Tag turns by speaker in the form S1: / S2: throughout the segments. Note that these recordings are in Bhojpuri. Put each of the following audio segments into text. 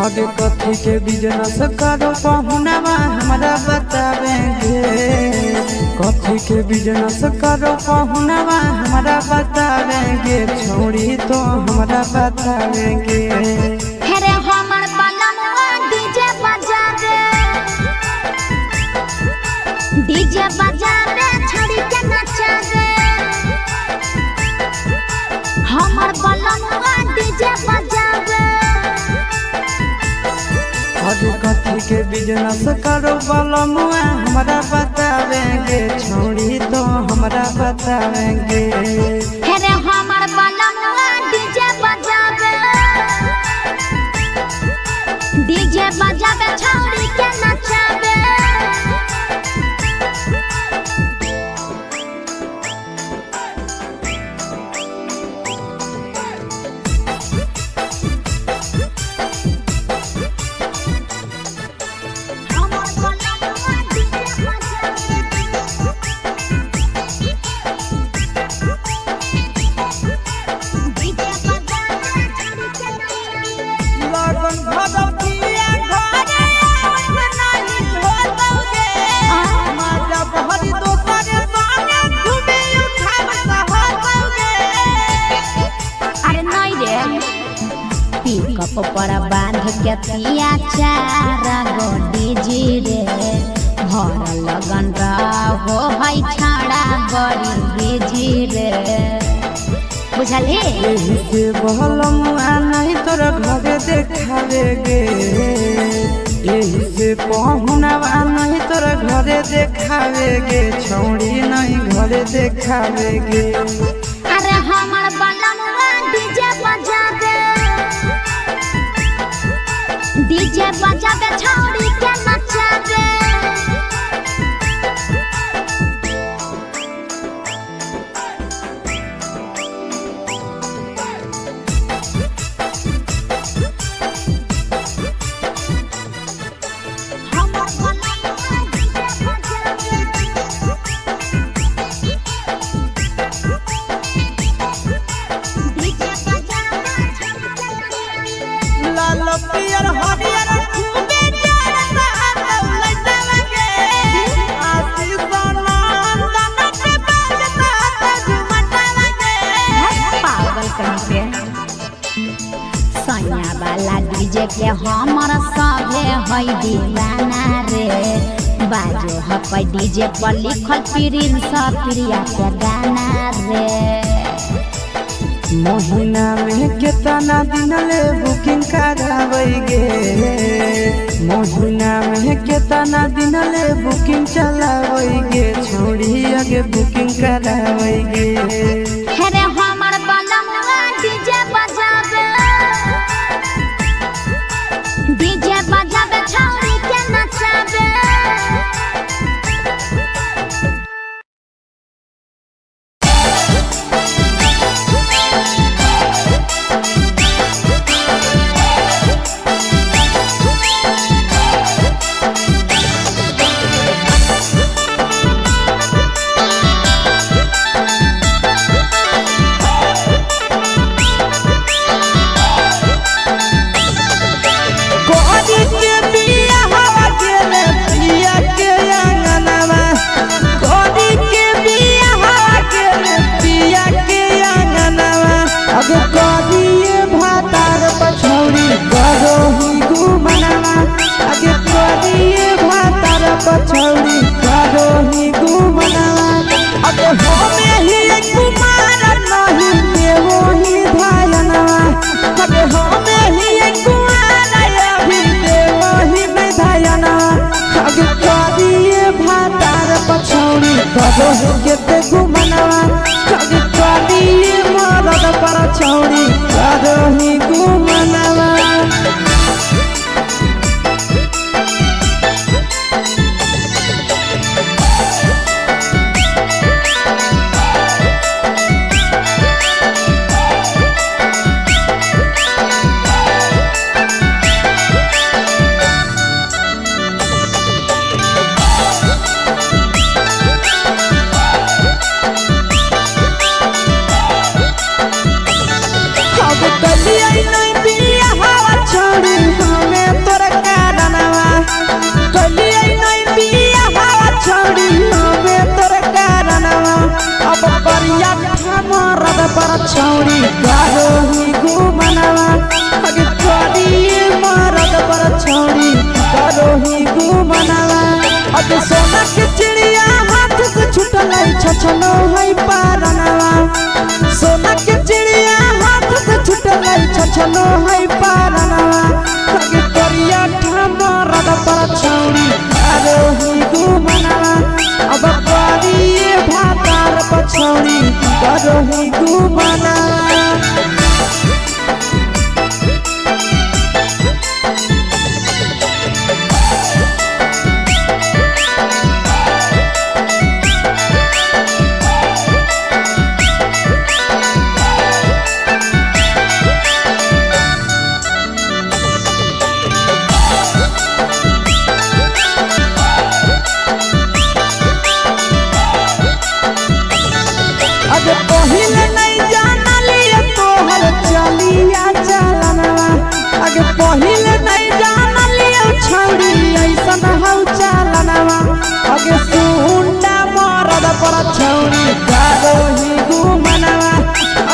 S1: आगे कथी के बिजनेस करो पहुनवा हमरा बतावेंगे। कथी के बिजनेस करो पहुनवा हमरा बतावेंगे। छोड़ी तो हमरा बतावेंगे।
S2: डीजे बजावे छड़ी के नचावे हमर बलमुआ डीजे बजावे।
S1: आगे कथी के बिजनेस करो बलमुआ हमरा बतावेंगे। छोड़ी तो हमरा बतावेंगे।
S2: हमर बलमुआ डीजे बजावे छड़ी के नचावे।
S3: पर बांध के पिया चारा गोडी जी रे भर लगन रहो है छाड़ा बड़ी जी रे बुझली।
S1: यही से बलमुआ नहीं तोरा घरे देखावेगे। यही से पहुनवा नहीं तोरा घरे देखावेगे। छोड़ी नहीं घरे देखावेगे।
S2: अरे हमर बलमुआ डीजे बजावे छौड़ी के नचावे।
S1: लाल पियर हरियर खूबे जरता लइटा लगे। आशीष नंदन पे बजता झुमटा लगे।
S3: पागल कहीं पे सैया वाला डीजे के हमर सभे है दीवाना रे बाजो है डीजे पर लिखल प्रिंस प्रिया के गाना रे।
S1: महीना में कितना दिन ले बुकिंग करावेगे। महीना में कितना दिन ले बुकिंग चलावेगे। छोड़ी आगे बुकिंग करावेगे।
S2: हमर बलमुआ डीजे बजावे छौड़ी के नचावे।
S1: पछौड़ी करो ही घुमना। अब हमें ही कुमार नहीं देवो ही धायना। अब हमें ही कुमार अभी देवो ही नहीं धायना। अब करिए भातार पछौड़ी करो ही के घुमना। अब करिए मरद पछौड़ी करो ही घुमना। घुमनावा अब सोना के चिड़िया हाथ से छूटल छछनो है पारनावा सोना के चिड़िया हाथ से छूटल छछनो है पारनावा लगे करिया ठमरद पर छौरी आरोही घुमनावा अब करिए भातार पछौरी आरोही घुमनावा अगे पहिले नहीं जाना लिया तोहर चलिया चलनवा अगे पहिले नहीं जाना लिया छौरी ऐसन हौ चलनवा अगे सुंडा मरद पर छौरी गारोही घुमनवा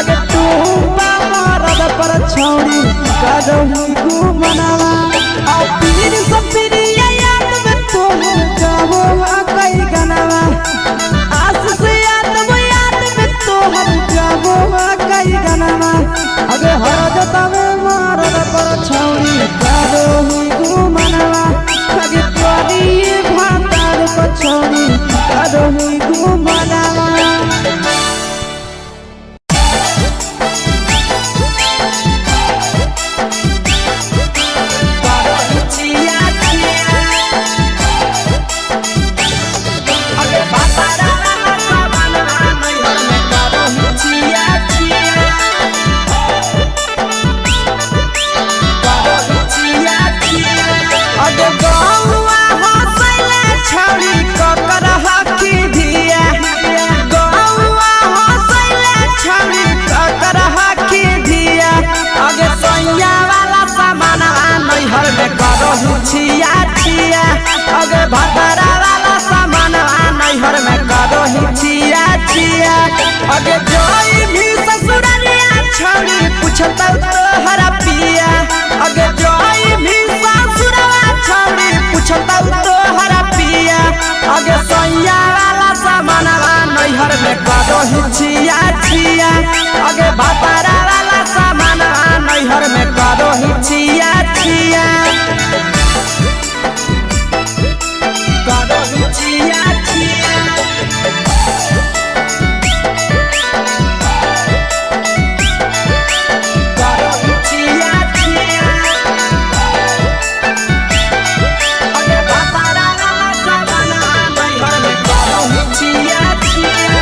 S1: अगे टूपा मरद पर छौरी गारोही घुमनवा आ पीर सब पीरिया याद में तोहर जाबो कई गनवा आस से तोहर जाबो कई गनवा अगे हर जतवे मारद पर छौरी गारोही घुमनवा अगे तोरी भातार पर छौरी गारोही घुमनवा छिया छिया अगे भतरा वाला सामान नैहर में करोही छिया छिया अगे जोई भी ससुरालिया छौरी पूछता तोहरा पिया अगे जोई भी ससुरवा छौरी पूछता तोहरा पिया अगे सैया वाला सामान नैहर में करोही छिया छिया अगे भतरा वाला सामान नैहर में करोही छिया छिया छिया छिया गारोही छिया छिया अगे भतरा वाला सामान नैहर में गारोही छिया छिया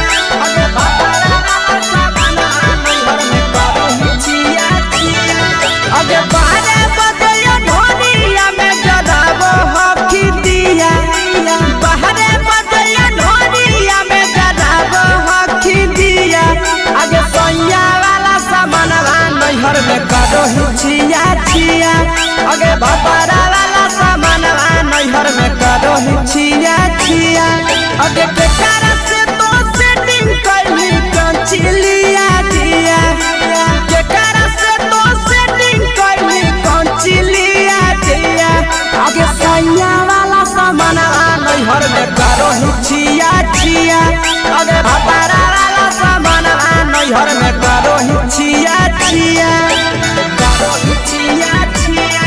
S1: अगे भतरा वाला सामान नैहर में गारोही छिया छिया अगे बारे बदलिया ढोलिया में जलाबो हकी दिया बहरे बदलिया ढोलिया में जलाबो हकी दिया आगे सैया वाला सामान नैहर में करोही छिया छिया आगे भतरा वाला सामान नैहर में करोही छिया छिया आगे केकरा से तो सेटिंग करली कंचिलिया दिया केकरा से तो सेटिंग करली कंचिलिया दिया आगे सैया वाला सामान नैहर में करोही छिया छिया अगे भतरा वाला सामान नैहर में करोही छिया छिया करोही छिया छिया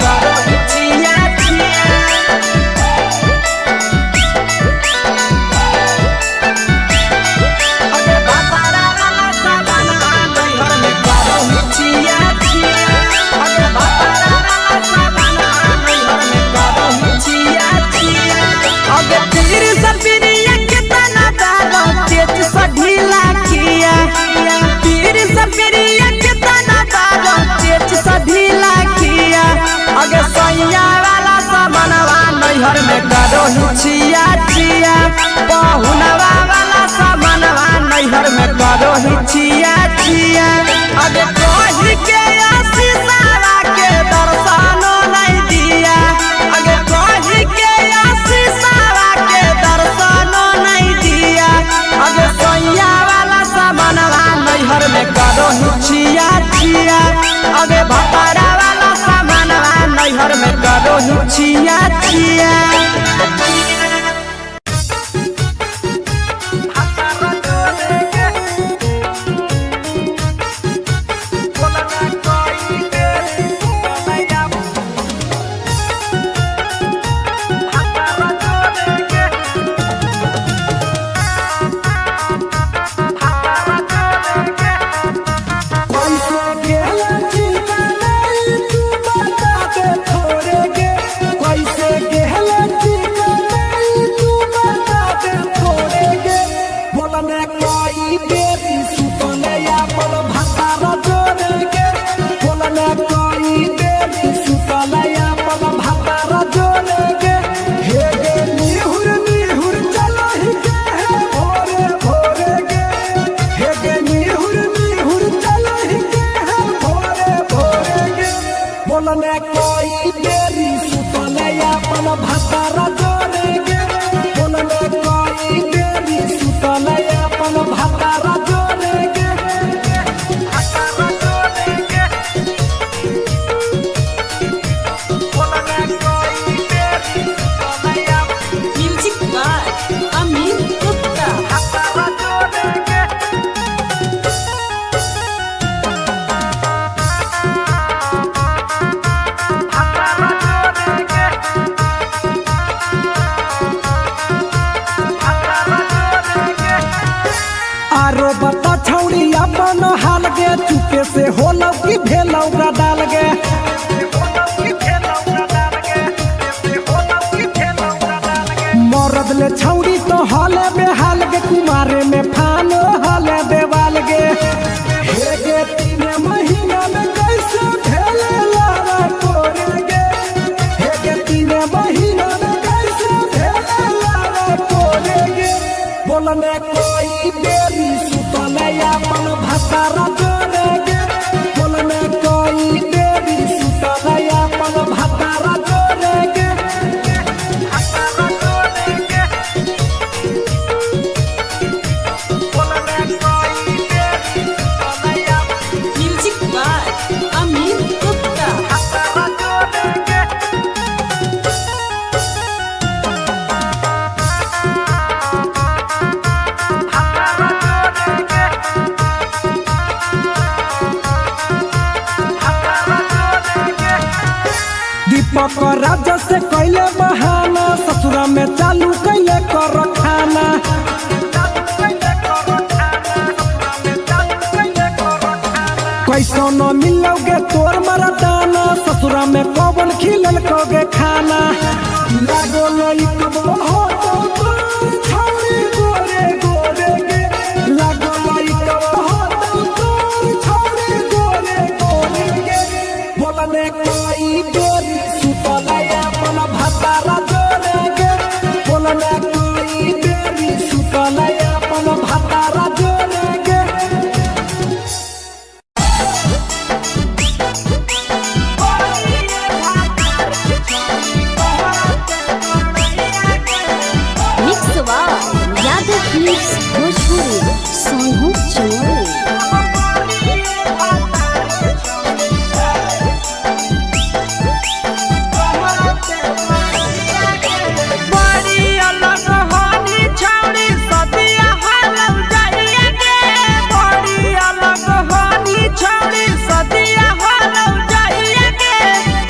S1: करोही छिया छिया अगे भतरा वाला सामान नैहर में करोही छिया छिया अगे भतरा वाला सामान नैहर में करोही छिया छिया अगे तीर सपिरिया कितना दारो तेज सढीला किया तीर सपिरिया कितना दारो तेज सढीला किया अगे सैया वाला सामानवा नैहर में करोही छिया छिया पहुनवा वाला सामानवा नैहर में करोही छिया छिया अगे कही के आशीषवा के दर्शनो नहीं दिया अगे कही के आशीषवा के दर्शनो नहीं दिया अगे सैया वाला सामानवा नैहर में करोही छिया छिया छिया बोलने कोई देरी सुतले अपन भतारा जोड़ेगे बोलने कोई देरी सुतले अपन भतारा जोड़ेगे भतारा जोड़ेगे बोलने कोई देरी सुतले
S4: म्यूजिक बाय अमित गुप्ता
S1: भतारा जोड़ेगे आरो बता छौड़ी अपन हाल गे चुपे से होलौ की भेलौ डाल गे मरद ले छौड़ी तो हाले बेहाल गे कुमारे में फान हाले देवाल गे हे गे 3 महीना में कैसे भेले लारा कोरे गे हे गे 3 महीना में कैसे भेले लारा कोरे गे बोलने कोई देरी सुतले अपन भतारा जोड़ेगे बोलने कोई देरी सुतले अपन भतारा जोड़ेगे भतारा जोड़ेगे बोलने कोई देरी सुतले
S4: म्यूजिक बाय अमित गुप्ता
S1: भतारा जोड़ेगे दीपक राजा से कैले बहाना ससुरा में चालू कैले कर खाना कैसो न मिलोगे तोर मरदाना ससुरा में कौन खिलल कोगे खाना लागो लई कब हो तो तोर छौरी गोरे गोरे गे लागो लई कब हो तो तोर छौरी गोरे गोरे गे बोलने कोई देरी सुतले अपन भतारा जोड़ेगे बोलने कोई देरी सुतले अपन भतारा जोड़ेगे
S3: mix by Yadav films Bhojpuri Sonu चोरी
S1: बड़ी अलग हानी छौड़ी सदिया हालौ जाइए गे बड़ी अलग हानी छौड़ी सदिया हालौ जाइए गे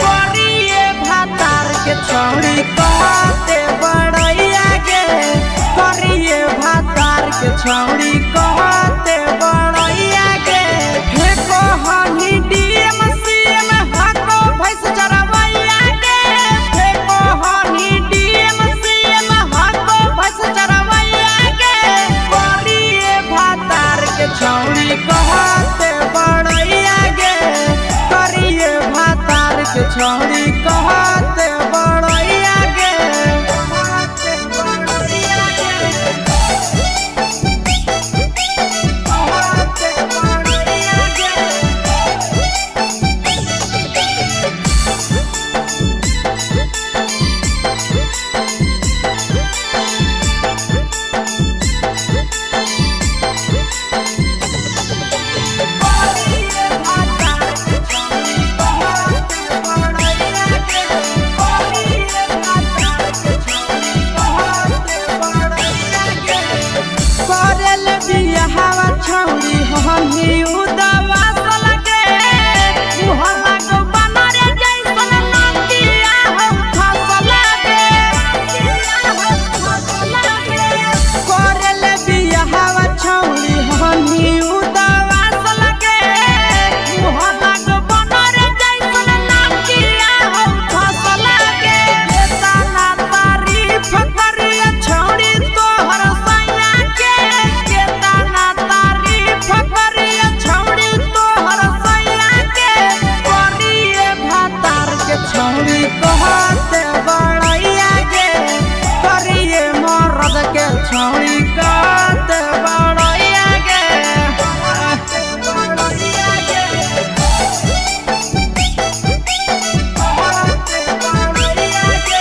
S1: करिए भातार के छौड़ी कहते बड़ैया गे करिए भातार के छौड़ी कहते बड़ैया गे हे कहनी डीएम सीएम हाको भैंस चरवैया गे हे कहनी डीएम सीएम हाको भैंस चरवैया गे करिए भातार के छौड़ी कहते बड़ैया गे करिए भातार के छौड़ी कहते बड़ैया गे कहते बड़ैया गे कहते बड़ैया गे करिए भातार के छौड़ी कहते बड़ैया बिया हवा छौड़ी हनी उदवा लगे मुहल्ला को बनरे जैसन नंदिया हो फसल लगे कोरेले बिया हवा छौड़ी हनी उदवा लगे मुहल्ला को बनरे जैसन नंदिया हो फसल लगे केतना तारीफ करिया छौड़ी तोहर सैया के केतना तारीफ करिया छौड़ी तोहर सैया के करिए भातार के छौड़ी कहते बड़ैया के करिए मर्द के छौड़ी कहते बड़ैया के बड़ैया के बड़ैया के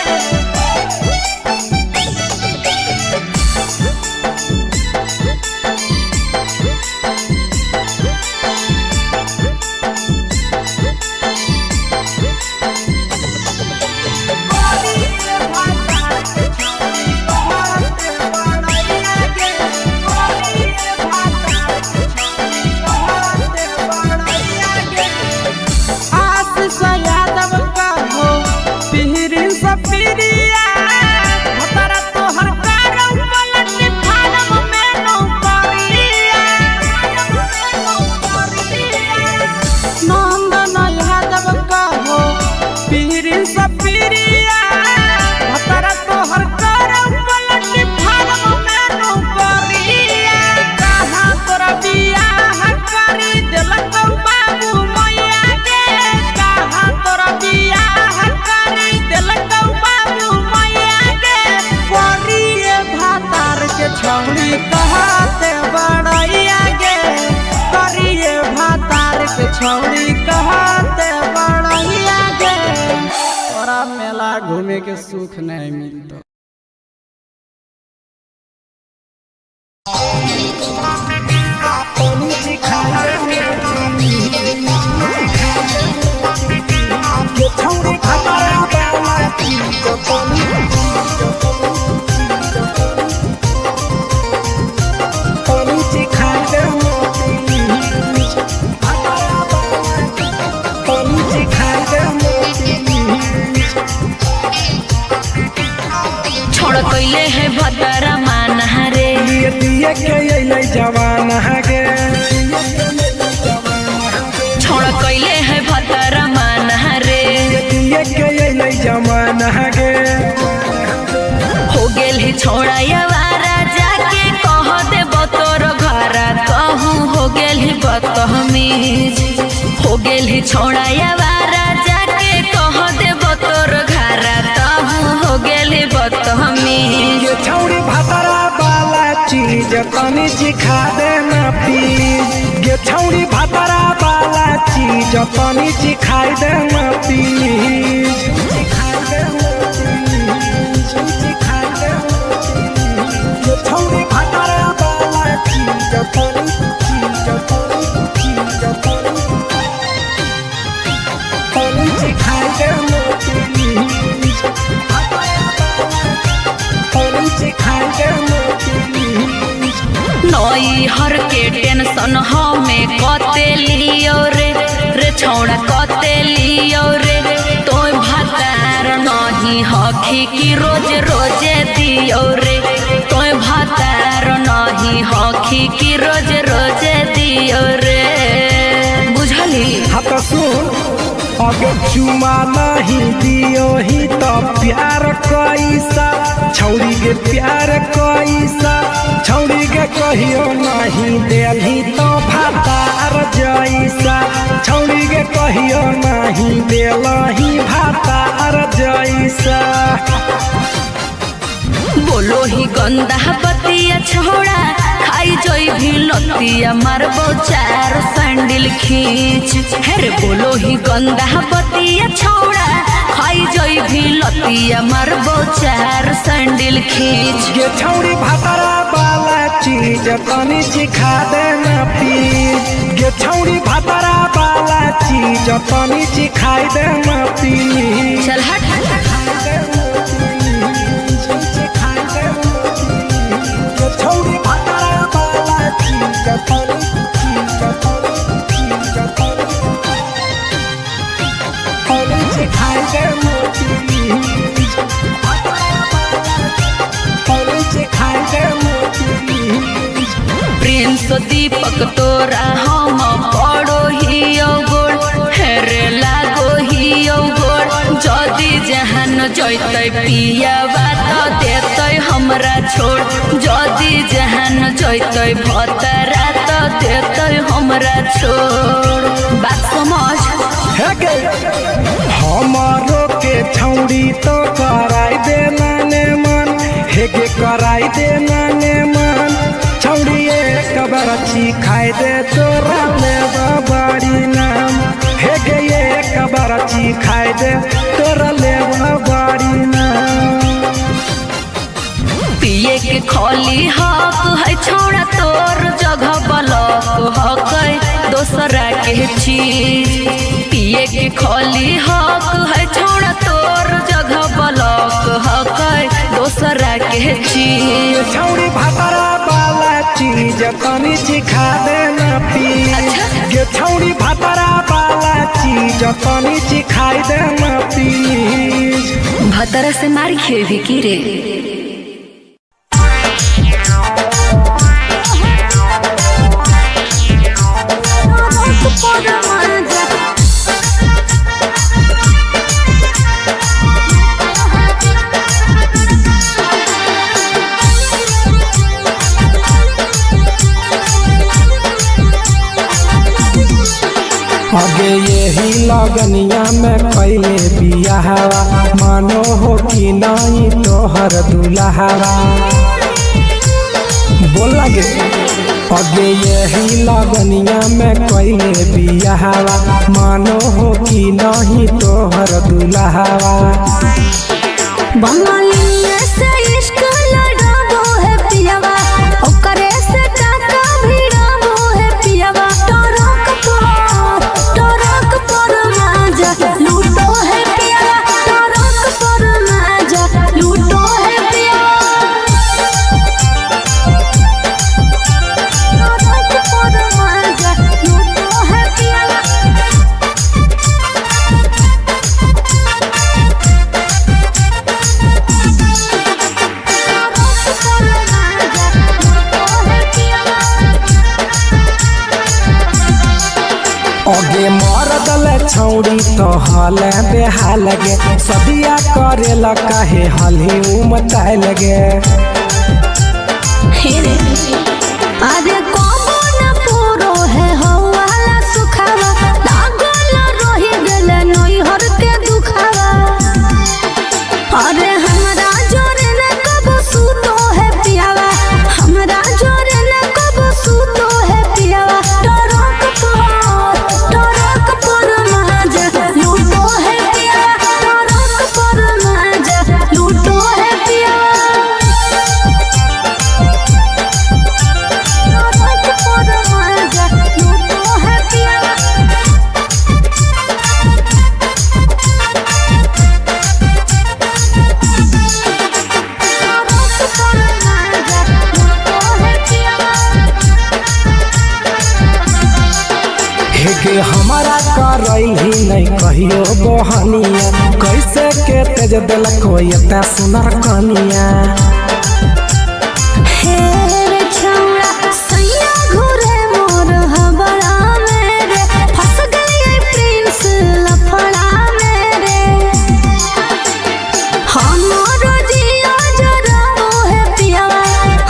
S1: यादव का हो पिहरी सपिरिया भतरा तोहर कारौ पलट फारम में नौकरिया नंदन यादव का हो पिहरी सपिरिया भतरा तोहर कारौ पलट फारम में नौकरिया कहाँ तोरा बियाह करी देलक बाबू मैया के कहाँ तोरा बियाह करी देलक बाबू मैया के करिए भातार के छौड़ी कहते बड़ैया के करिए भातार के छौड़ी कहते बड़ैया के तोरा मेला घूमे के सुख नहीं मिलता
S5: छोड़ कैले है भतरा माना रे
S1: दिए के अइलै जवान के
S5: छोड़ कैले है भतरा माना रे
S1: दिए के अइलै जवान के
S5: हो गेल ही छोड़ा यारा जाके कह दे तोर घर कहूँ हो गेल ही बदतमीज हो गेल ही छोड़ा यारा जाके कह दे तोर घर कहूँ हो गेल ही बदतमीज
S1: ये छौड़ी भातरा वाला चीज तनी सिखा देना प्लीज ये छौड़ी भातरा वाला चीज तनी सिखाई देना प्लीज सिखाई देना प्लीज सिखाई देना ये छौड़ी भातरा वाला चीज तनी सिखाई देना प्लीज
S5: नई हर के टेंशन हमें कते लियो रे छौड़ा कते लियो रे तो भातार नहीं हखी की रोज रोजे दियो रे तो भातार नहीं हखी की रोज रोजे दियो रे बुझली
S1: हाँ सुन अगर चुमा नहीं दियो ही तो प्यार कैसा छौड़ी के प्यार कैसा छौड़ी के कहियो नहीं देलही तो भातार जैसा छौड़ी के कहियो नहीं देलही भातार जैसा
S5: बोलो ही गंदा बतिया छोड़ा खाई जोई भी लतिया मारबो चार सैंडल खींच हेरे बोलो ही गंदा बतिया छोड़ा खाई जोई भी लतिया मारबो चार सैंडल खींच
S1: ये छौड़ी भातरा वाला चीज तनी सिखा देना प्लीज ये छौड़ी भातरा वाला चीज तनी सिखाई देना प्लीज
S5: चल हट
S1: छौड़ी भातरा वाला चीज
S5: दीपक तोरा हम पड़ो ही गोड़ हेरे लागो ही गोड़ जदी जहान जैतै पिया बात देतै हमरा छोड़ जदी जहान जैतै भतरा तो देतै हमरा छोड़ बात समझ
S1: हमारो के छौड़ी तो कराई दे नाने मन हेगे कराई दे नाने मन छौड़ी एक बरची खाई दे तोरा ले बड़ी नाम हेगे एक बरची खाई दे तोरा ले बड़ी नाम
S5: पिए के खोली हक है छोड़ा तोर जगह बलक हक दोसरा के चीज पिए के खोली हक है छोड़ा तोर जगह बलक हक दोसरा के चीज
S1: छौड़ी भातरा वाला चीज तनी चिखा दे ना पीज ये छौड़ी भातरा वाला चीज तनी चिखाई दे ना पीज
S5: भतरा से मारी खेवी की रे
S1: आगे यही लगनिया में पहले बियाहवा मानो हो कि नहीं तोहर दुल्हावा बोल लगे आगे यही लगनिया में पहले बियाहवा मानो हो कि नहीं तोहर दुल्हावा
S3: बंगाली से इश्क लड़ाबो है पियावा ओकरे से टाका भिड़ाबो है पियावा टरक पर माजा लूटो है पियावा टरक पर माजा लूटो है पियावा टरक पर माजा लूटो है पियावा
S1: आगे मरदल छौड़ी तो हल बेहाल गे सदिया करे ला काहे हली उमताए लगे
S3: अरे कबो न पूरो है हवाला सुखावा लागल रही गेले नैहर के दुखावा अरे हमरा जोरे न कबो सूतो है पियावा हमरा जोरे न कबो सूतो है पियावा टरक पर माजा लूटो है पियावा टरक पर माजा लूटो है पियावा
S1: हेगे हमारा करैल ही नहीं कहियो बहनिया कैसे के तेज दिल कोई एता सुनर कनिया
S3: हेरे छौड़ा सैया घुरे मोर हबड़ा मेरे फंस गई प्रिंस लफड़ा मेरे हमारो जिया जराबो है पियावा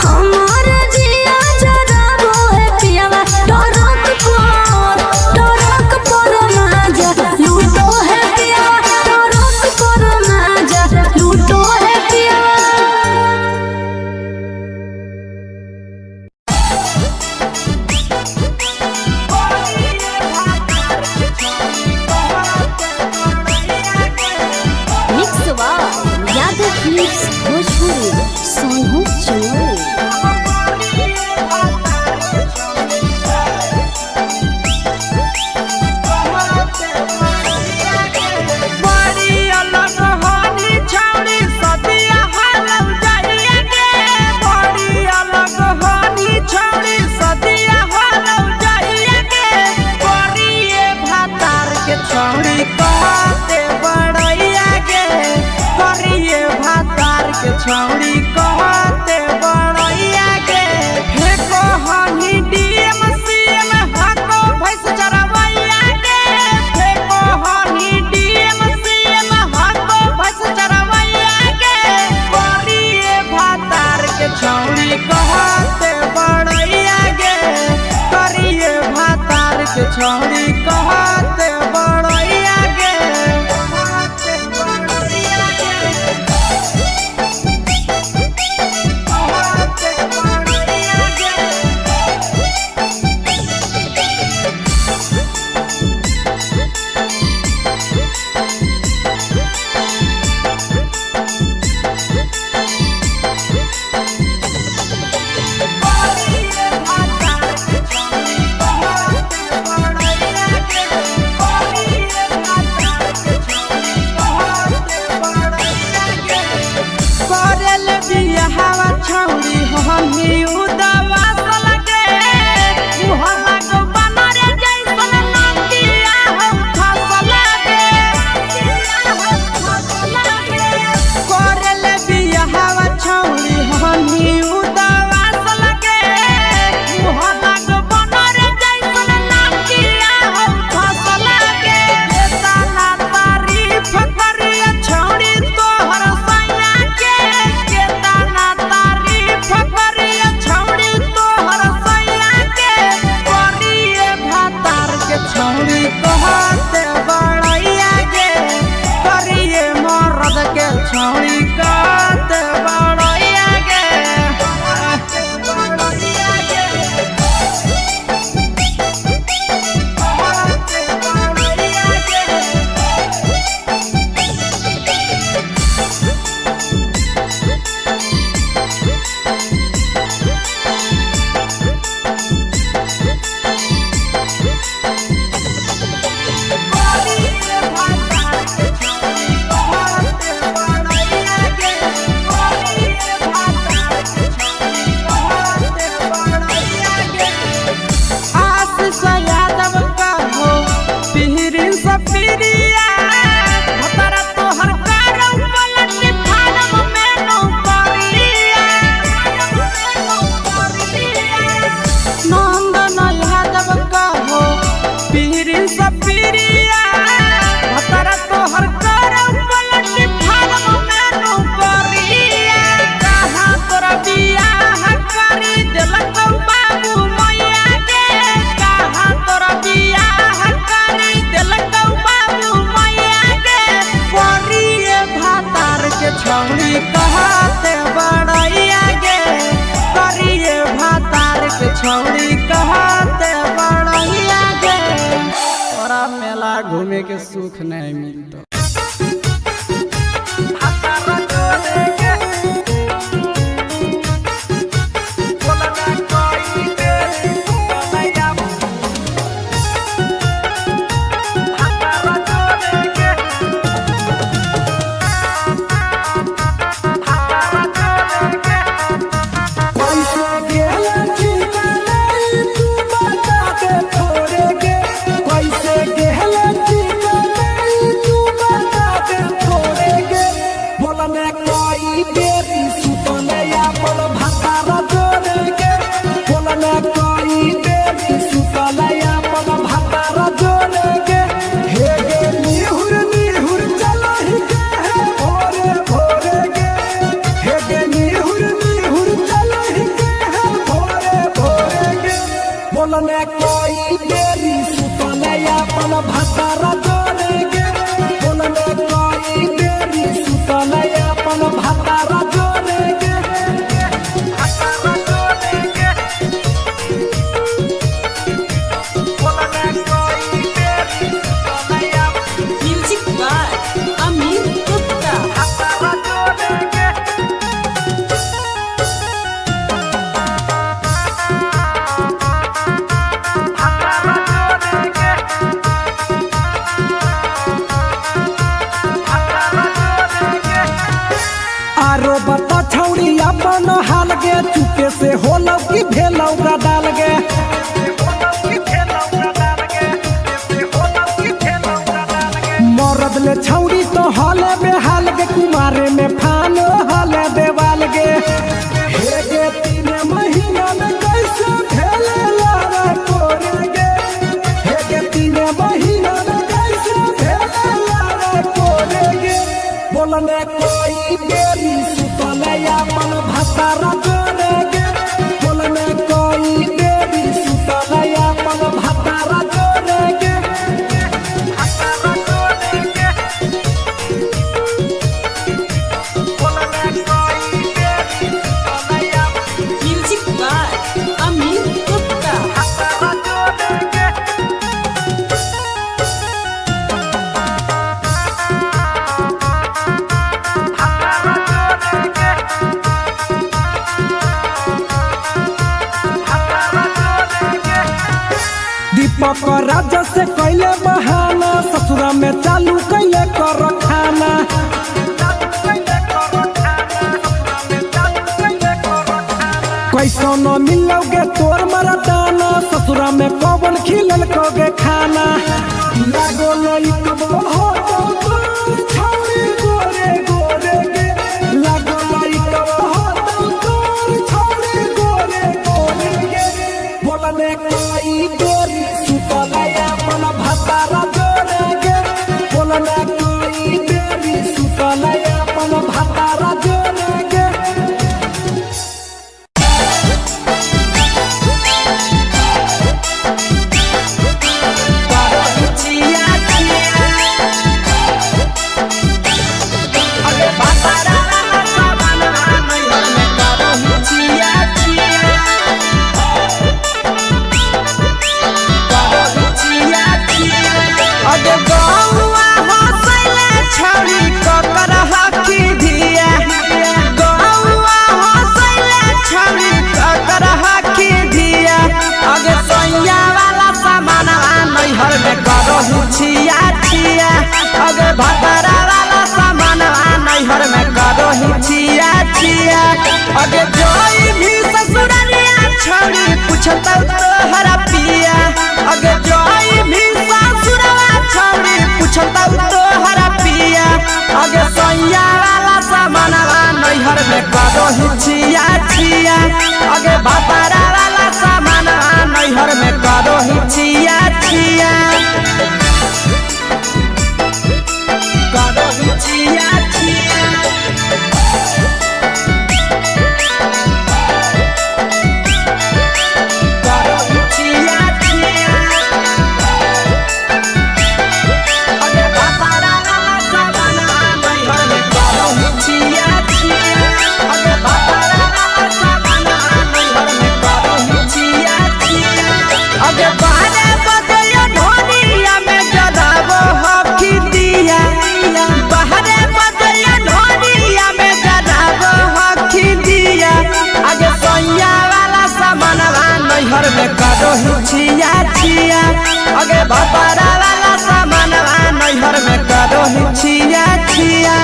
S3: हमारो जिया जराबो है पियावा टरक पर माजा लूटो है पियावा टरक पर माजा लूटो है पियावा मिक्सवा यादव फिल्म्स भोजपुरी सोनू चोरी
S1: बड़ी अलग हानी छौड़ी सदिया हालम जाइए गे बड़ी अलग हानी छौड़ी सदिया हालम जाइए गे बड़िए भातार के छौड़ी कहते बड़ैया गे बड़िए भातार के छौड़ी कहते बड़ैया गे हे कहानी दिए छौड़ी कहते बड़ैया गे छौड़ी हमी उदवा लगे मुहल्ला को बनरे जैसन नदिया हम फसल गे करले बियाहवा छौड़ी हमी उदवा लगे मुहल्ला को बनरे जैसन नदिया हम फसल गे तना तारीफ करिया छौड़ी तोहर सैया के तना फकरिया छौड़ी तोहर सैया के करिए भातार के छौड़ी कहते बड़ैया गे करिए मर्द के छौड़ी कहते बड़ैया गे छौड़ी कहते बड़ैया गे करिए भातार के छौड़ी कहते बड़ैया गे तोरा मेला घूमे के सुख नहीं मिलता चुके से होलौ की भेलौ का डाल गे मरद ले छौड़ी तो हले बेहाल गे कुमारे में फान हले देवाल गे हे गे 3 महीना में कैसे भेले लारा कोरे गे हे गे 3 महीना में कैसे भेले लारा कोरे गे बोलने कोई बेरी सुतले अपन भतारा जोरे गे बोलने कोई बेरी सुतले अपन भतारा जोरे दीपक राजा से कैले बहाना ससुरा में चालू कैले कर खाना कैसो न मिलोगे तोर मरदाना ससुरा में कौन खिलल कोगे खाना लागो लइक हो छौरी गोरे गोरे गे लागो लइक हो छौरी गोरे गोरे गे बोलने कोई गोरी सुतलया मन भतारा जोरे गे बोलने कोई गोरी सुतलया मन भतारा जोरे गे छिया छिया अगे भतरा वाला सामान नैहर में करो ही छिया छिया अगे जोई भी ससुरलिया छोड़ी पूछता तोहरा पिया अगे जोई भी ससुरवा छोड़ी पूछता तोहरा पिया अगे सैया वाला सामान नैहर में करो ही छिया छिया अगे भतरा वाला सामान नैहर में करो ही छिया छिया नैहर में करो ही छिया छिया अगे भतरा वाला सामान नैहर में करो ही छिया छिया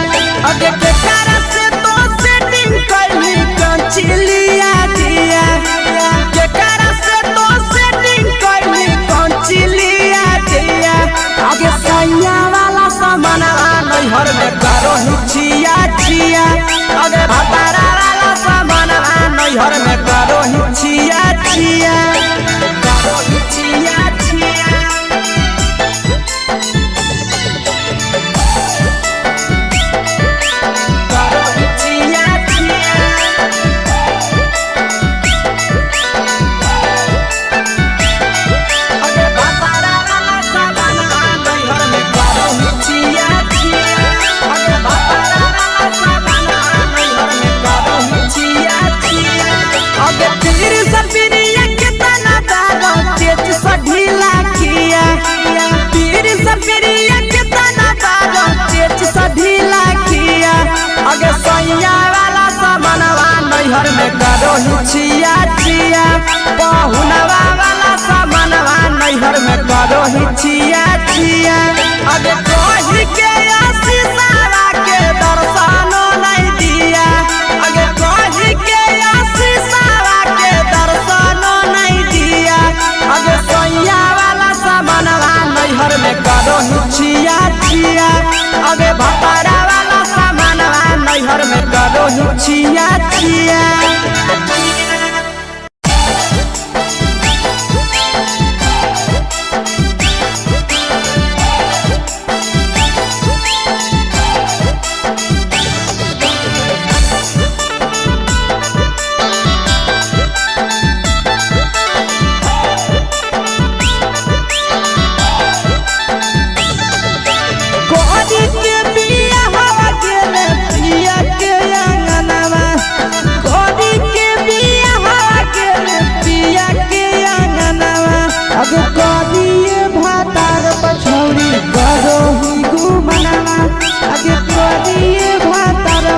S1: अगे केकरा से तो सेटिंग करली कंचिलिया दिया केकरा से तो सेटिंग करली कंचिलिया दिया अगे सैया वाला सामान नैहर में करो ही छिया छिया अगे भतरा वाला सामान नैहर में करो ही छिया छिया करो ही छिया छिया करो ही छिया छिया अगे भतरा वाला सामान नैहर में करो ही छिया छिया अगे भतरा वाला सामान नैहर में करो ही छिया छिया अगे तीर सबिरिया कितना दादा तेज सढीला किया तीर सबिरिया कितना दादा तेज सढीला किया अगे सैया वाला सामानवा नैहर में करो ही छिया छिया पहुनवा वाला सामानवा नैहर में करो ही छिया छिया अगे कोही के आशीषवा के दर्शनो नहीं दिया अगे कोही के आशीषवा के दर्शनो नहीं दिया अगे सैया वाला सामानवा नैहर में करो ही छिया छिया अगे भतरा वाला सामानवा नैहर में करो ही छिया छिया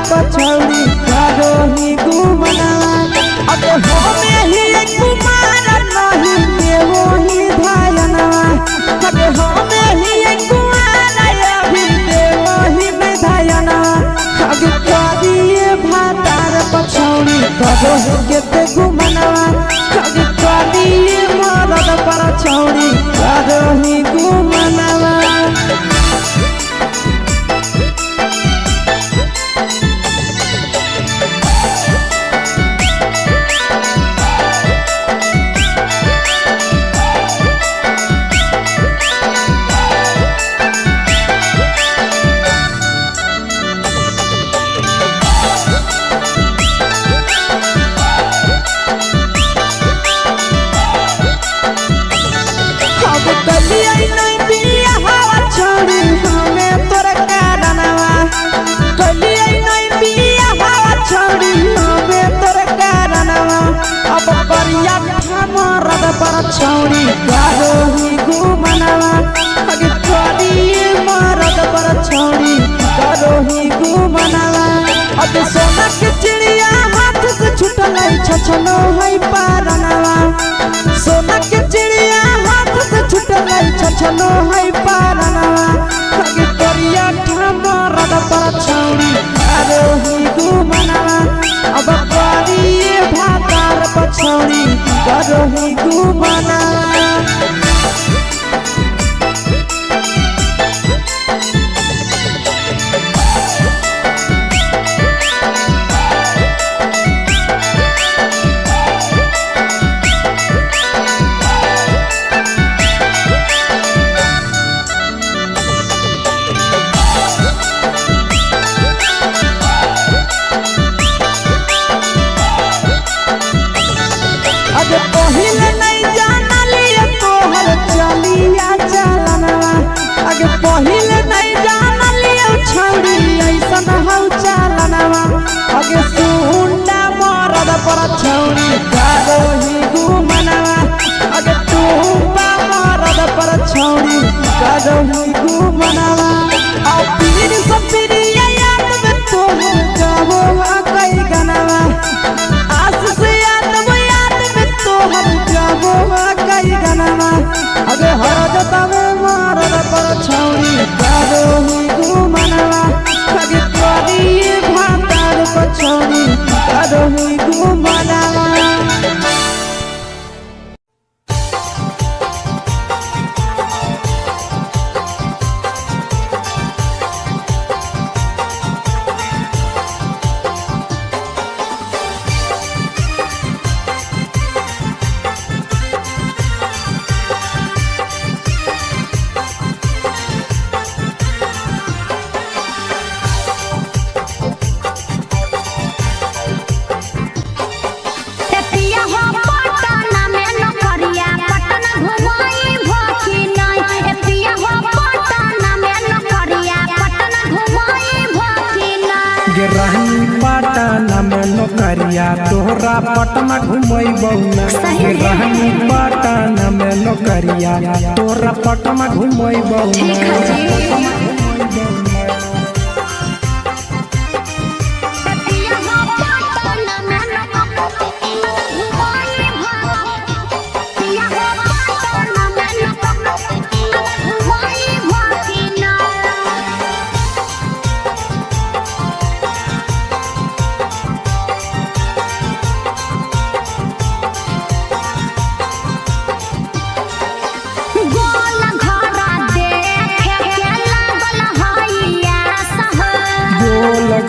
S1: पछौड़ी करो ही गुमना अब हो में ही कुमार नहीं देवो ही धायना रही के घुमनवा खाली कलिए मरद पर छौड़ी रही घुमनवा छौड़ी रही घुमनवा खाली कलिए मरद पर छौड़ी रही घुमनवा अब सोना के चिड़िया हाथ से छूटल छछनो है पारनवा सोना के चिड़िया हाथ से छूटल छछनो है पारनवा खाली करिया मरद पर छौड़ी रही घुमनवा अब कलिए भातार पर छौड़ी रही घुमनवा पहिले नहीं जानलिए तोहर चलिया चलनवा आगे पहिले नहीं जानलिए छौड़ी ऐसन हौ चलनवा आगे सुंडा मरद पर छौड़ी रही घुमनवा आगे टूपा मरद पर छौड़ी रही घुमनवा और पीर सब पीरिया याद में तोहर जाबो कई गनवा आस से हम जाबो कई गनवा अगे हर जतावे मरद पर छौड़ी रही घुमनवा खाली कलिए भातार पर छौड़ी रही घुमनवा नौकरिया तोहरा पटना घुमैबौ ना रहनी पटना में नौकरिया तोहरा पटना घुमैबौ ना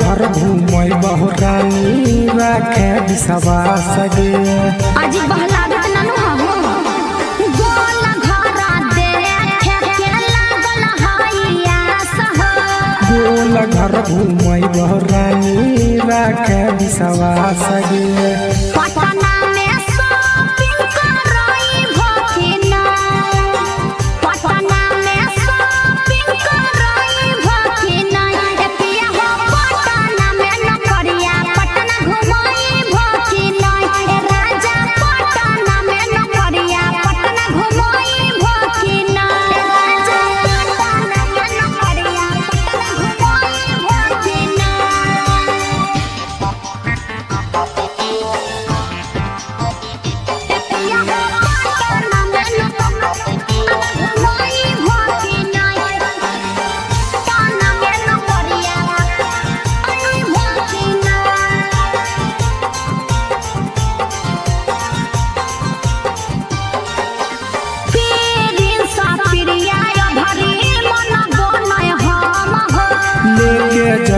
S1: घर घूमै बहुरानी राखे विश्वास गे
S2: आज बहला गत ननु हो गोल घरा देखे के लागल हाइया सह
S1: गोल घर घूमै बहुरानी राखे विश्वास गे
S2: पटना में शॉपिंग करई भकिना पटना में शॉपिंग करई भकिना एतिया हो पटना में नौकरिया पटना घुमई भकिना राजा पटना में नौकरिया पटना घुमई भकिना राजा पटना में नौकरिया पटना घुमई भकिना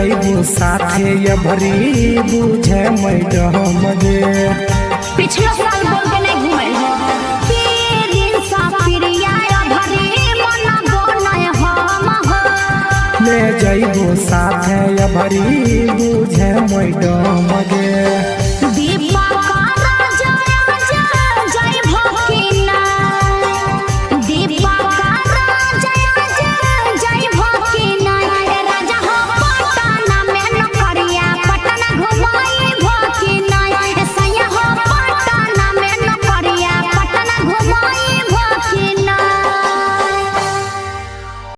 S1: जइबू साथे ये भरी बुझे मैडम गे।
S2: पिछला साल बोल के नहीं घूमे हो पीरिन सा पिरिया भरी मन बोले हम हो
S1: ले जइबू साथे ये भरी बुझे मैडम गे।